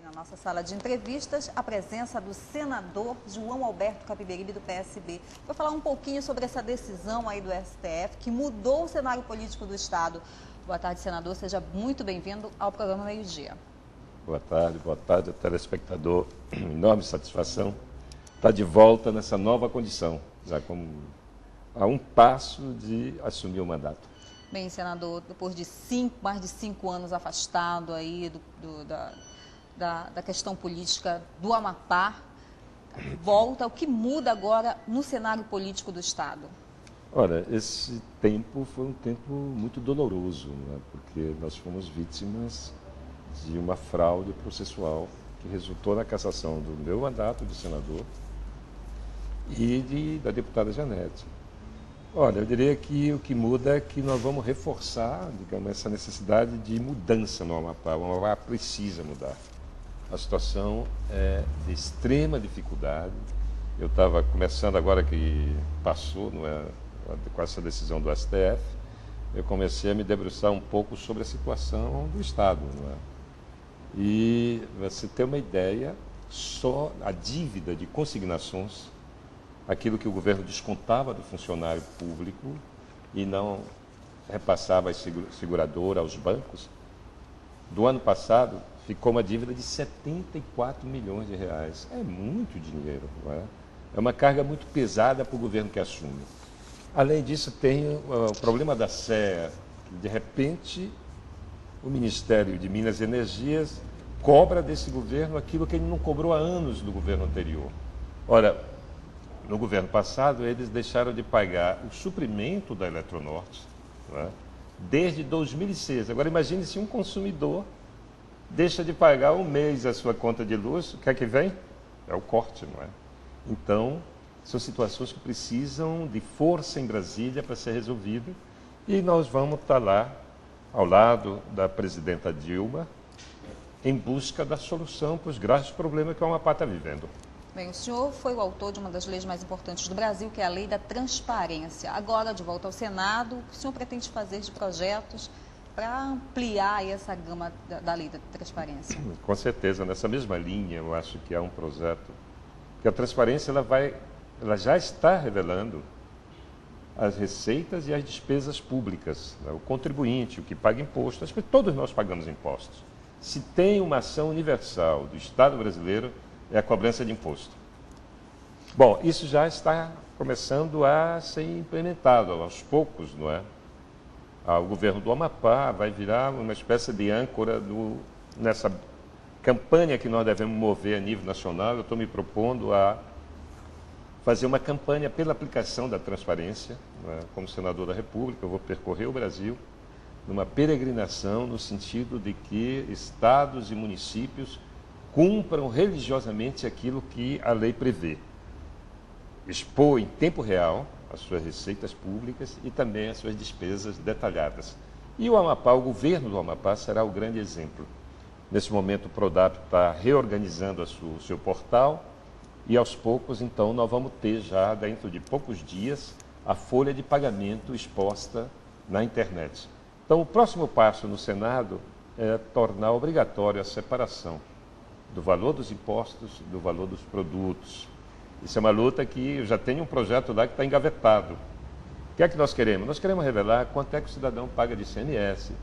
Na nossa sala de entrevistas, a presença do senador João Alberto Capiberibe, do PSB. Vou falar um pouquinho sobre essa decisão aí do STF, que mudou o cenário político do Estado. Boa tarde, senador. Seja muito bem-vindo ao programa Meio Dia. Boa tarde, telespectador. Enorme satisfação estar de volta nessa nova condição, já como a um passo de assumir o mandato. Bem, senador, depois de mais de 5 anos afastado aí da questão política do Amapá, volta. O que muda agora no cenário político do Estado? Olha, esse tempo foi um tempo muito doloroso, né? Porque nós fomos vítimas de uma fraude processual que resultou na cassação do meu mandato de senador e da deputada Janete. Olha, eu diria que o que muda é que nós vamos reforçar, digamos, essa necessidade de mudança no Amapá. O Amapá precisa mudar. A situação é de extrema dificuldade. Eu estava começando agora que passou, não é, com essa decisão do STF, eu comecei a me debruçar um pouco sobre a situação do Estado, não é? E você ter uma ideia, só a dívida de consignações, aquilo que o governo descontava do funcionário público e não repassava às seguradoras, aos bancos, do ano passado ficou uma dívida de 74 milhões de reais. É muito dinheiro, não é? É uma carga muito pesada para o governo que assume. Além disso, tem o problema da SEA, que de repente o Ministério de Minas e Energias cobra desse governo aquilo que ele não cobrou há anos do governo anterior. Ora, no governo passado, eles deixaram de pagar o suprimento da Eletronorte, né, desde 2006. Agora, imagine se um consumidor deixa de pagar um mês a sua conta de luz, o que é que vem? É o corte, não é? Então, são situações que precisam de força em Brasília para ser resolvido e nós vamos estar lá, ao lado da presidenta Dilma, em busca da solução para os graves problemas que o Amapá está vivendo. Bem, o senhor foi o autor de uma das leis mais importantes do Brasil, que é a Lei da Transparência. Agora, de volta ao Senado, o que o senhor pretende fazer de projetos para ampliar essa gama da Lei da Transparência? Com certeza, nessa mesma linha, eu acho que há um projeto, que a transparência ela já está revelando as receitas e as despesas públicas, né? O contribuinte, o que paga imposto, acho que todos nós pagamos impostos. Se tem uma ação universal do Estado brasileiro, é a cobrança de imposto. Bom, isso já está começando a ser implementado aos poucos, não é? O governo do Amapá vai virar uma espécie de âncora nessa campanha que nós devemos mover a nível nacional. Eu estou me propondo a fazer uma campanha pela aplicação da transparência, não é? Como senador da República, eu vou percorrer o Brasil numa peregrinação no sentido de que estados e municípios cumpram religiosamente aquilo que a lei prevê. Expor em tempo real as suas receitas públicas e também as suas despesas detalhadas. E o Amapá, o governo do Amapá, será o grande exemplo. Nesse momento, o Prodap está reorganizando o seu portal e, aos poucos, então, nós vamos ter já, dentro de poucos dias, a folha de pagamento exposta na internet. Então, o próximo passo no Senado é tornar obrigatório a separação do valor dos impostos e do valor dos produtos. Isso é uma luta que eu já tenho um projeto lá que está engavetado. O que é que nós queremos? Nós queremos revelar quanto é que o cidadão paga de ICMS,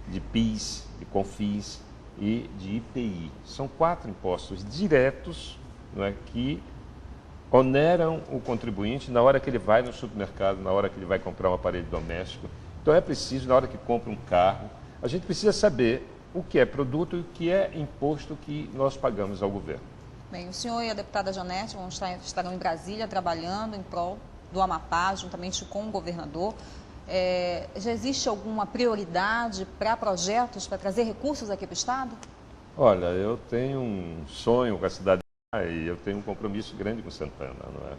de PIS, de CONFINS e de IPI. São 4 impostos diretos, não é, que oneram o contribuinte na hora que ele vai no supermercado, na hora que ele vai comprar um aparelho doméstico. Então é preciso, na hora que compra um carro, a gente precisa saber o que é produto e o que é imposto que nós pagamos ao governo. Bem, o senhor e a deputada Janete estarão em Brasília trabalhando em prol do Amapá, juntamente com o governador. Já existe alguma prioridade para projetos, para trazer recursos aqui para o Estado? Olha, eu tenho um sonho com a cidade e eu tenho um compromisso grande com Santana, não é?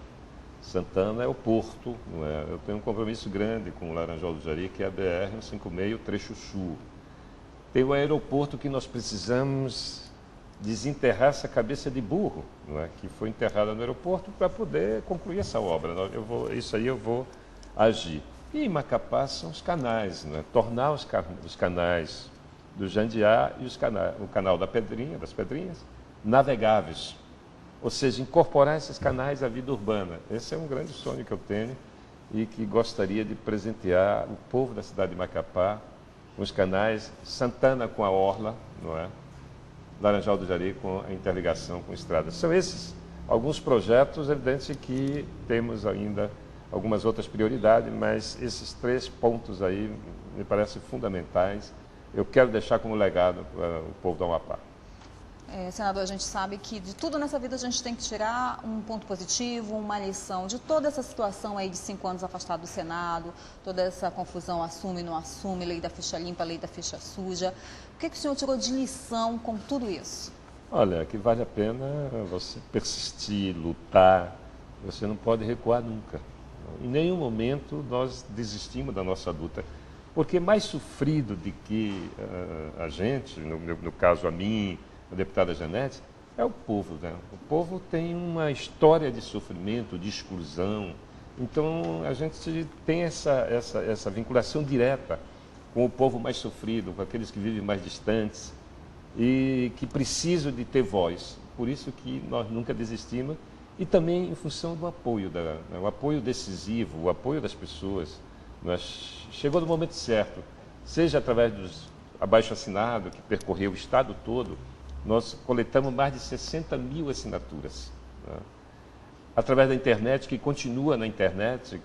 Santana é o porto, não é? Eu tenho um compromisso grande com o Laranjal do Jari, que é a BR-156, o trecho sul. Tem o aeroporto que nós precisamos desenterrar essa cabeça de burro, não é? Que foi enterrada no aeroporto para poder concluir essa obra. Isso aí eu vou agir. E em Macapá são os canais, não é? Tornar os canais do Jandiá e o canal das Pedrinhas, navegáveis. Ou seja, incorporar esses canais à vida urbana. Esse é um grande sonho que eu tenho e que gostaria de presentear o povo da cidade de Macapá com os canais Santana com a Orla, não é? Laranjal do Jari com a interligação com estradas. São esses alguns projetos, evidente que temos ainda algumas outras prioridades, mas esses 3 pontos aí me parecem fundamentais. Eu quero deixar como legado para o povo do Amapá. Senador, a gente sabe que de tudo nessa vida a gente tem que tirar um ponto positivo, uma lição de toda essa situação aí de 5 anos afastado do Senado, toda essa confusão, assume, não assume, lei da ficha limpa, lei da ficha suja. O que o senhor tirou de lição com tudo isso? Olha, que vale a pena você persistir, lutar, você não pode recuar nunca. Em nenhum momento nós desistimos da nossa luta, porque mais sofrido do que a gente, no caso a mim, a deputada Janete, é o povo, né? O povo tem uma história de sofrimento, de exclusão. Então, a gente tem essa vinculação direta com o povo mais sofrido, com aqueles que vivem mais distantes e que precisam de ter voz. Por isso que nós nunca desistimos e também em função do apoio, o apoio decisivo, o apoio das pessoas. Chegou no momento certo, seja através dos abaixo-assinados, que percorreu o estado todo. Nós coletamos mais de 60 mil assinaturas. Né? Através da internet, que continua na internet,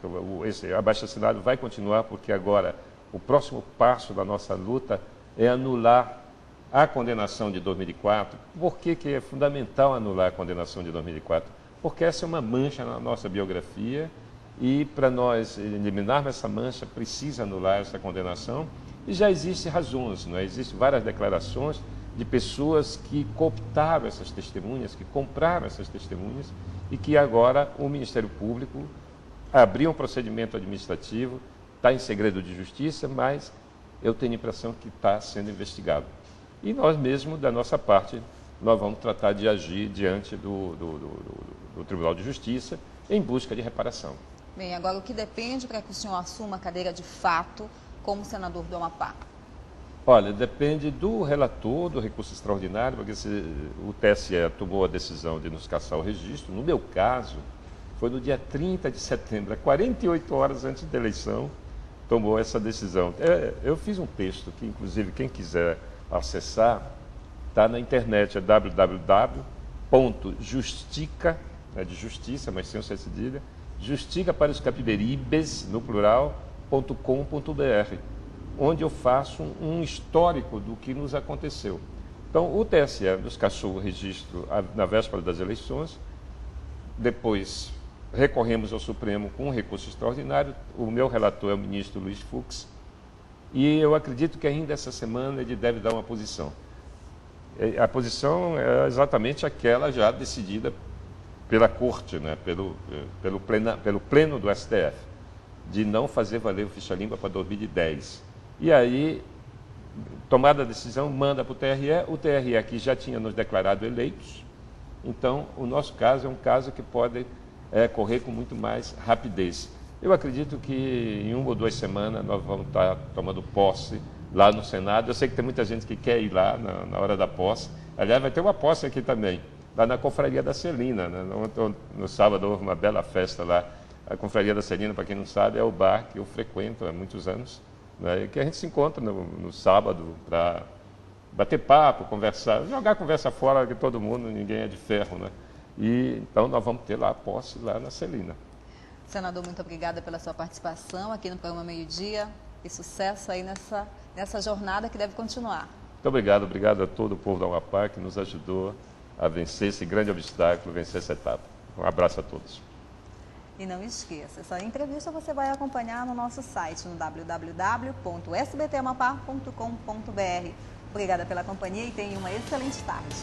esse abaixo-assinado vai continuar, porque agora o próximo passo da nossa luta é anular a condenação de 2004. Por que é fundamental anular a condenação de 2004? Porque essa é uma mancha na nossa biografia e para nós eliminarmos essa mancha, precisa anular essa condenação. E já existem razões, não é? Existem várias declarações de pessoas que cooptaram essas testemunhas, que compraram essas testemunhas e que agora o Ministério Público abriu um procedimento administrativo, está em segredo de justiça, mas eu tenho a impressão que está sendo investigado. E nós mesmos, da nossa parte, nós vamos tratar de agir diante do Tribunal de Justiça em busca de reparação. Bem, agora o que depende para que o senhor assuma a cadeira de fato como senador do Amapá? Olha, depende do relator do recurso extraordinário, porque o TSE tomou a decisão de nos cassar o registro. No meu caso, foi no dia 30 de setembro, 48 horas antes da eleição, tomou essa decisão. Eu fiz um texto que, inclusive, quem quiser acessar, está na internet, é www.justica, de justiça, mas sem o C cedilha, justica para os capiberibes, no plural.com.br, onde eu faço um histórico do que nos aconteceu. Então, o TSE nos cassou o registro na véspera das eleições, depois recorremos ao Supremo com um recurso extraordinário, o meu relator é o ministro Luiz Fux, e eu acredito que ainda essa semana ele deve dar uma posição. A posição é exatamente aquela já decidida pela Corte, né, pelo Pleno do STF, de não fazer valer o ficha limpa para 2010. E aí, tomada a decisão, manda para o TRE que já tinha nos declarado eleitos. Então, o nosso caso é um caso que pode correr com muito mais rapidez. Eu acredito que em 1 ou 2 semanas nós vamos estar tomando posse lá no Senado. Eu sei que tem muita gente que quer ir lá na hora da posse. Aliás, vai ter uma posse aqui também, lá na Confraria da Celina. Né? No sábado houve uma bela festa lá. A Confraria da Celina, para quem não sabe, é o bar que eu frequento há muitos anos, né? Que a gente se encontra no sábado para bater papo, conversar, jogar conversa fora de todo mundo, ninguém é de ferro, né? E então nós vamos ter lá a posse lá na Celina. Senador, muito obrigada pela sua participação aqui no programa Meio Dia e sucesso aí nessa jornada que deve continuar. Muito obrigado a todo o povo da Amapá que nos ajudou a vencer esse grande obstáculo, vencer essa etapa. Um abraço a todos. E não esqueça, essa entrevista você vai acompanhar no nosso site, no www.sbtamapá.com.br. Obrigada pela companhia e tenha uma excelente tarde.